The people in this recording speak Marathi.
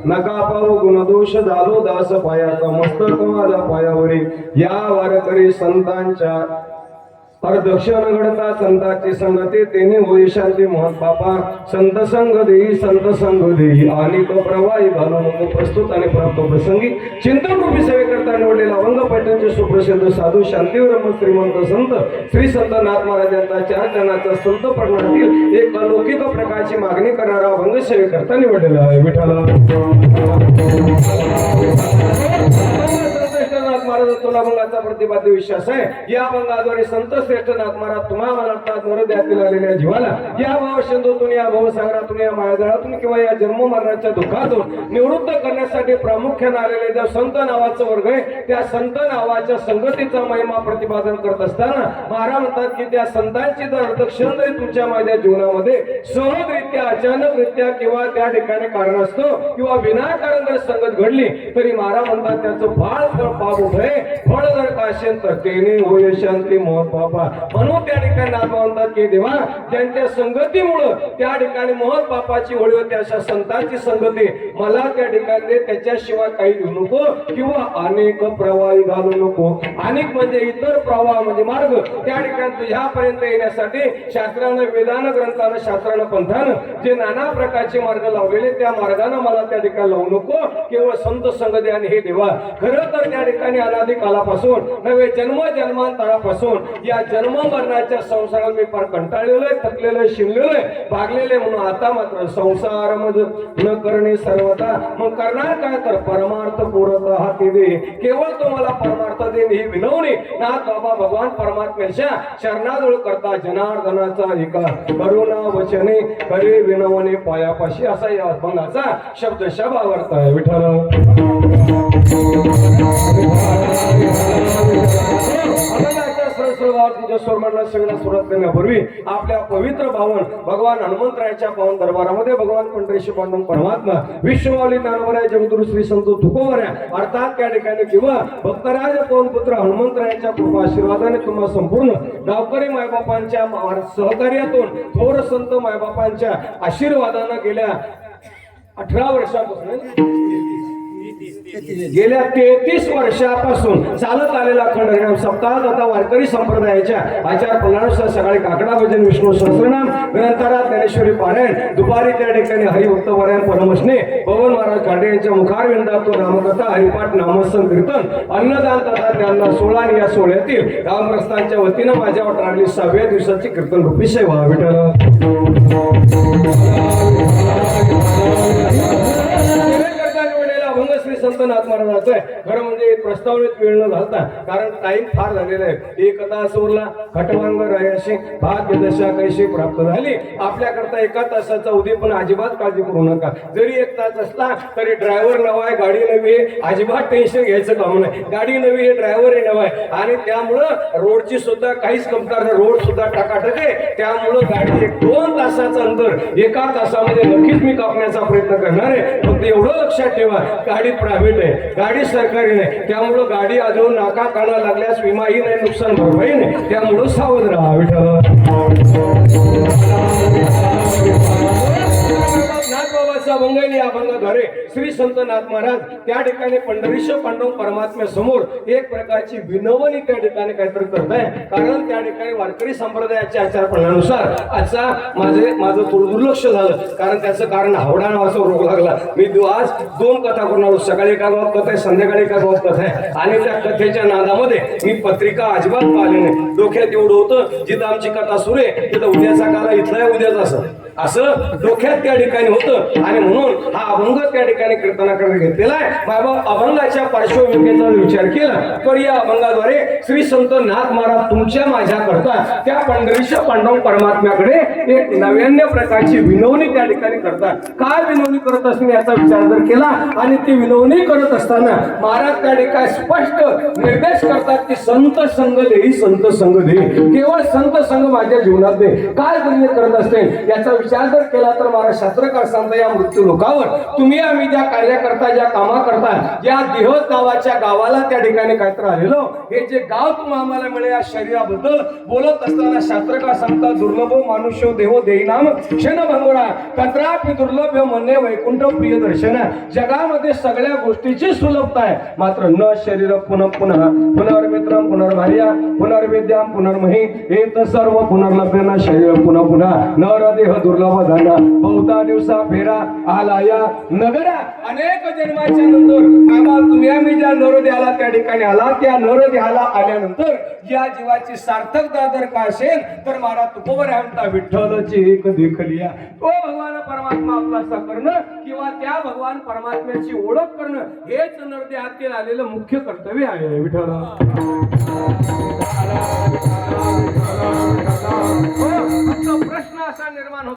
नका पाहू गुणदोष झालो दास पायाचा मस्तक माझा पायावरी या वारकरी संतांच्या प्रदक्षिण घडता संतांची संगती तेने होई शांती महत बापा संत संग देई आणि तो प्रवाही घालून प्रस्तुत आणि प्राप्त प्रसंगी चिंतन रूपी सेवे करता निवडलेला अभंग पैठणचे सुप्रसिद्ध साधू शांतीब्रह्म श्रीमंत संत श्री संत नाथ महाराजांचा 4 जणांचा संत प्रणातील एक अलौकिक प्रकारची मागणी करणारा अभंग सेवे करता निवडलेला आहे. विठ्ठला महाराज तुला अभंगाचा प्रतिपाद्य विश्वास आहे. या अभंगाद्वारे संत श्रेष्ठ नाथ महाराज तुम्हा म्हणतात नरद्यातील आलेल्या जीवाला या भावशंदोतून या भवसागरातून या मायाजाळातून किंवा या जन्म मरणाच्या दुःखातून निवृत्त करण्यासाठी प्रामुख्याने आलेले ज्या संत नावाचा वर्ग आहे त्या संत नावाच्या संगतीचा महिमा प्रतिपादन करत असताना महाराज म्हणतात की त्या संतांची जर अर्थक्षण जरी तुमच्या माझ्या जीवनामध्ये सहजरित्या अचानकरित्या किंवा त्या ठिकाणी कारण असतो किंवा विनाकारण जर संगत घडली तरी महाराज म्हणतात त्याचं फळ पाप उठे फळ जर काशेन तर तेने होय शांती मोह पापा. म्हणून त्या ठिकाणी नाथ म्हणतात की देवा ज्यांच्या संगतीमुळे त्या ठिकाणी मोह पापाची होळी होते अशा संतांची संगती मला त्या ठिकाणी त्याच्याशिवाय काही घेऊ नको किंवा अनेक प्रवाही घालू नको. अनेक म्हणजे इतर प्रवाह म्हणजे मार्ग त्या ठिकाणी तुझ्यापर्यंत येण्यासाठी शास्त्रानं वेदानं ग्रंथानं शास्त्रानं पंथानं जे नाना प्रकारचे मार्ग लावलेले त्या मार्गाने मला त्या ठिकाणी लावू नको. केवळ संत संगती आणि हे देवा खरं तर त्या ठिकाणी अनादी कालापासून नव्हे जन्म जन्मांतरापासून या जन्म मरणाच्या संसारात मी फार कंटाळलेलो आहे थकलेलो आहे शिरलेलो आहे भागलेले म्हणून आता मात्र संसार न करणे सर्वता मग करणार काय तर परमार्थ पूर्णतः हाती दे. केवळ तो मला परमार्थ दे ही विनवणी नाथ बाबा भगवान परमात्म्याच्या शरणाजवळ करता जनार्दनाचा एका करुणा वचने करे विनवणे पायापाशी असा या अभंगाचा शब्दशः अर्थ आहे. विठ्ठल सुरुवात करण्यापूर्वी आपल्या पवित्र भावन भगवान हनुमंतरायाच्या पावन दरबारामध्ये भगवान पंढरीशी पांडुरंग परमात्मा विश्वमाऊली ज्ञानवराय जगद्गुरु श्री संत तुकोबऱ्या अर्थात त्या ठिकाणी किंवा भक्तराज पवन पुत्र हनुमंतरायाच्या कृपा आशीर्वादाने तुम्हाला संपूर्ण गावकरी मायबापांच्या सहकार्यातून थोर संत मायबापांच्या आशीर्वादाने गेल्या 18 वर्षापासून गेल्या 33 वर्षापासून चालत आलेला खंडग्राम सप्ताह तथा वारकरी संप्रदायाच्या आचार प्रणानुसार सकाळी काकडा भजन विष्णू सहस्रनाम ग्रंथारात ज्ञानेश्वरी पारायण दुपारी त्या ठिकाणी हरिभक्त वरायण परमशने पवन महाराज कांडे यांच्या मुखारविंदातून रामकथा हरिपाठ नामस्मरण कीर्तन अन्नदान तथा त्यांना 16 आणि या सोहळ्यातील रामप्रस्थानच्या वतीनं माझ्यावर लागली 6व्या दिवसाची कीर्तन रूपी सेवा. श्री संत नाथ महाराजांचं आहे. खरं म्हणजे प्रस्तावनेत वेळ न घालता कारण टाइम फार झालेला आहे. एक तास उरला खटवांग रायाशी भाग्यदशा कैशी प्राप्त झाली आपल्याकरता 1 तासाचा उद्यापन अजिबात काळजी करू नका. जरी 1 तास असला तरी ड्रायव्हर नवा आहे गाडी नवी आहे अजिबात टेन्शन घ्यायचं काम नाही. गाडी नवी आहे ड्रायव्हर नवा आहे आणि त्यामुळं रोडची सुद्धा काहीच कमतरता रोड सुद्धा टाकाटक आहे. त्यामुळं गाडी 1-2 तासाचं अंतर 1 तासामध्ये नक्कीच मी कापण्याचा प्रयत्न करणार आहे. फक्त एवढं लक्षात ठेवा गाडी प्रायव्हेट आहे गाडी सरकारी नाही त्यामुळं गाडी आजून नाका काना लागल्यास विमाही नाही नुकसान भरपाई नाही त्यामुळं सावध राहा. नाथ बाबाचा अभंगाने अभंगाद्वारे श्री संत नाथ महाराज त्या ठिकाणी पंढरीश पांडुरंग परमात्म्यासमोर एक प्रकारची विनवणी त्या ठिकाणी काहीतरी करत आहे. कारण त्या ठिकाणी वारकरी संप्रदायाच्या आचार प्रणानुसार आजचा माझं थोडं दुर्लक्ष झालं कारण त्याचं कारण हावडा नावाचा रोग लागला. मी आज 2 कथा करणार सकाळी एका गावात कथा आहे संध्याकाळी एका गावात कथा आहे आणि त्या कथेच्या नादामध्ये मी पत्रिका अजिबात पाहिली नाही. डोक्यात एवढं होतं जिथं आमची कथा सुरू आहे तिथं उद्याचा काला इथला उद्याच असं डोक्यात त्या ठिकाणी होतं आणि म्हणून हा अभंग त्या ठिकाणी कीर्तनाकडे घेतलेला आहे. बाबा अभंगाच्या पार्श्वभूमीचा विचार केला तर या अभंगाद्वारे श्री संत नाथ महाराज तुमच्या माझ्या करता त्या पंढरीश पांडुरंग परमात्म्याकडे एक नव्यान्य प्रकारची विनवणी त्या ठिकाणी करतात. काय विनवणी करत असणे याचा विचार जर केला आणि ती विनवणी करत असताना महाराज त्या ठिकाणी स्पष्ट निर्देश करतात की संत संग देई संत संग दे. केवळ संत संग माझ्या जीवनात दे. काय गुन्हे करत असते याचा विचार जर केला तर महाराज शास्त्रकार सांगता या मृत्यू लोकावर तुम्ही आम्ही ज्या कार्य करता ज्या कामा करता या देहत नावाच्या गावाला त्या ठिकाणी काहीतरी आलेलो हे जे गाव तुम्हाला आम्हाला मिळे या शरीराबद्दल बोलत असताना शास्त्रकार सांगता दुर्लभो मानुष्यो देहो देईनाम क्षण भंगुरा तत्रापि दुर्लभ म्हणणे वैकुंठ प्रिय दर्शन जगामध्ये सगळ्या गोष्टीची सुलभता आहे मात्र न शरीर पुनः पुनः पुनर्मित्रम पुनर्भार्या पुनर्विद्याम पुनर्मही एत सर्व पुनर्लभ्य न शरीर पुन्हा पुन्हा नर देह दुर्लभ धना बहुता दिवसा फेरा आलाया नगरा अनेक जन्माच्या नंतर आम्हाला तुम्ही आम्ही ज्या नरदेहाला त्या ठिकाणी आला त्या नरदेहाला आल्यानंतर या जीवाची सार्थकता जर का असेल तर महाराज तुकोबर म्हणता विठ्ठलची एक देखलिया तो भगवान परमात्मा आपला करणं किंवा त्या भगवान परमात्म्याची ओळख करणं हेच नरदेहातील आलेलं मुख्य कर्तव्य आहे विठ्ठल प्रश्न असा निर्माण